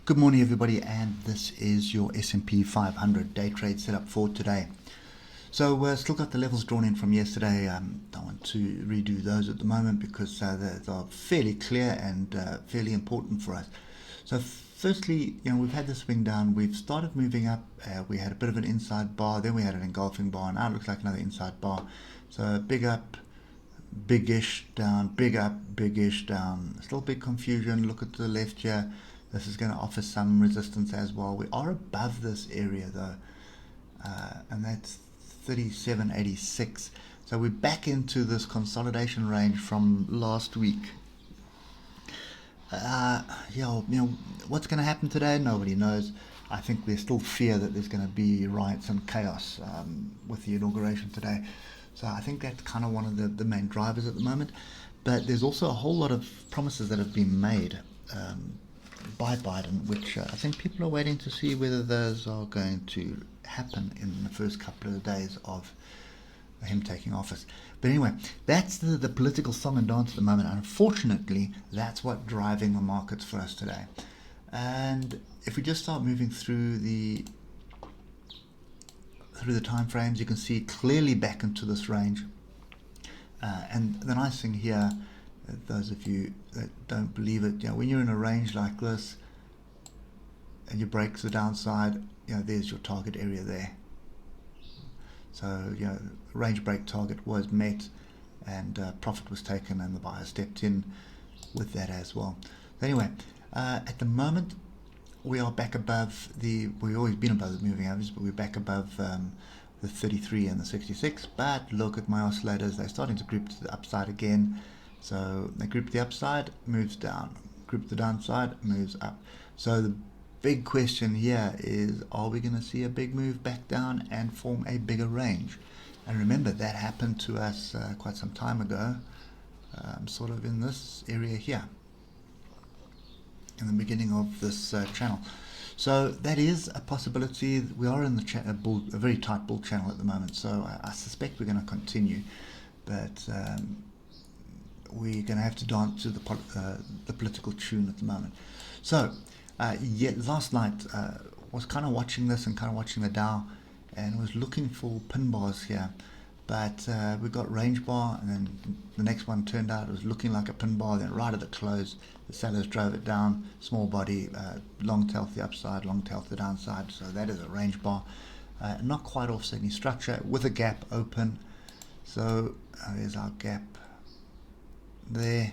Good morning, everybody, and this is your S&P 500 day trade setup for today. So still got the levels drawn in from yesterday. Don't want to redo those at the moment because they're fairly clear and fairly important for us. So firstly, we've had the swing down. We've started moving up. We had a bit of an inside bar, then we had an engulfing bar. Now it looks like another inside bar. So big up, big-ish down, big up, big-ish down. Still big confusion. Look at the left here. This is going to offer some resistance as well. We are above this area though, and that's 37.86. So we're back into this consolidation range from last week. What's going to happen today? Nobody knows. I think there's still fear that there's going to be riots and chaos with the inauguration today. So I think that's kind of one of the main drivers at the moment. But there's also a whole lot of promises that have been made by Biden, which I think people are waiting to see whether those are going to happen in the first couple of days of him taking office. But anyway, that's the political song and dance at the moment. Unfortunately, that's what's driving the markets for us today. And if we just start moving through the time frames, you can see clearly back into this range. And the nice thing here, those of you that don't believe it, when you're in a range like this and you break the downside, there's your target area there. So range break target was met and profit was taken and the buyer stepped in with that as well. So anyway, at the moment we are back above we've always been above the moving average, but we're back above the 33 and the 66. But look at my oscillators, they're starting to group to the upside again. So they group the upside, moves down, group the downside, moves up. So the big question here is, are we going to see a big move back down and form a bigger range? And remember, that happened to us quite some time ago, sort of in this area here, in the beginning of this channel. So that is a possibility. We are in a very tight bull channel at the moment, so I suspect we're going to continue, but we're going to have to dance to the political tune at the moment. So last night was kind of watching this and kind of watching the Dow and was looking for pin bars here, but we got range bar, and then the next one turned out it was looking like a pin bar. Then right at the close, the sellers drove it down, small body, long tail to the upside, long tail to the downside. So that is a range bar, not quite offsetting structure with a gap open. So there's our gap there.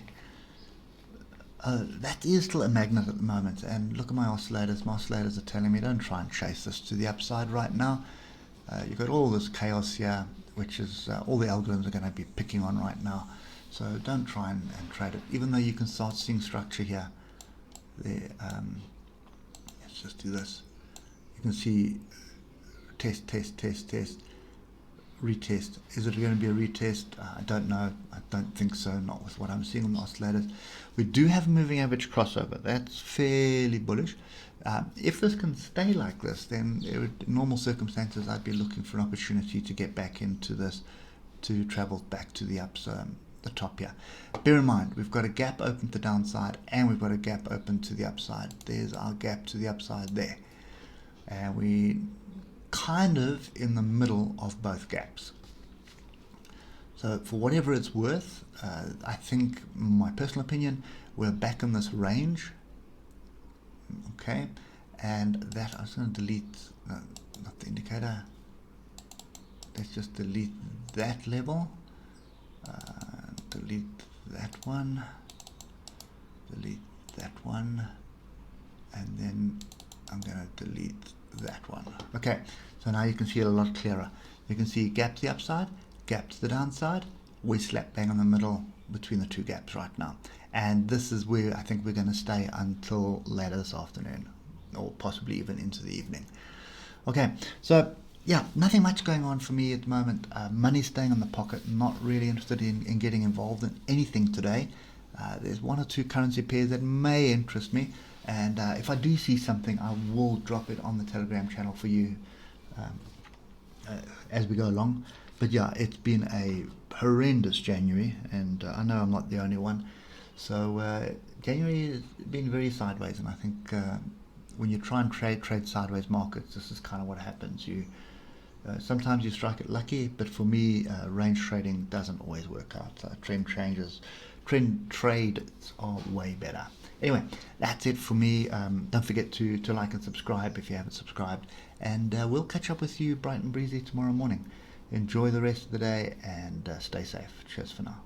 That is still a magnet at the moment, and look at my oscillators. My oscillators are telling me don't try and chase this to the upside right now. You've got all this chaos here, which is all the algorithms are going to be picking on right now. So don't try and trade it, even though you can start seeing structure here. There, let's just do this. You can see test, retest. Is it going to be a retest? I don't know. I don't think so, not with what I'm seeing on the oscillators. We do have a moving average crossover. That's fairly bullish. If this can stay like this, then in normal circumstances I'd be looking for an opportunity to get back into this, to travel back to the the top here. Bear in mind, we've got a gap open to the downside and we've got a gap open to the upside. There's our gap to the upside there, and we kind of in the middle of both gaps. So for whatever it's worth, I think, my personal opinion, we're back in this range. Okay, and that I was going to delete, no, not the indicator. Let's just delete that level, delete that one, delete that one, and then I'm going to delete that one. Okay, so now you can see it a lot clearer. You can see gap to the upside, gap to the downside. We're slap bang in the middle between the two gaps right now, and this is where I think we're going to stay until later this afternoon, or possibly even into the evening. Okay, so yeah, nothing much going on for me at the moment. Money staying in the pocket, not really interested in getting involved in anything today. There's one or two currency pairs that may interest me, and if I do see something, I will drop it on the Telegram channel for you as we go along. But yeah, it's been a horrendous January, and I know I'm not the only one. So January has been very sideways, and I think when you try and trade sideways markets, this is kind of what happens. Sometimes you strike it lucky, but for me, range trading doesn't always work out. Trend trades are way better. Anyway, that's it for me. Don't forget to like and subscribe if you haven't subscribed, and we'll catch up with you bright and breezy tomorrow morning. Enjoy the rest of the day and stay safe. Cheers for now.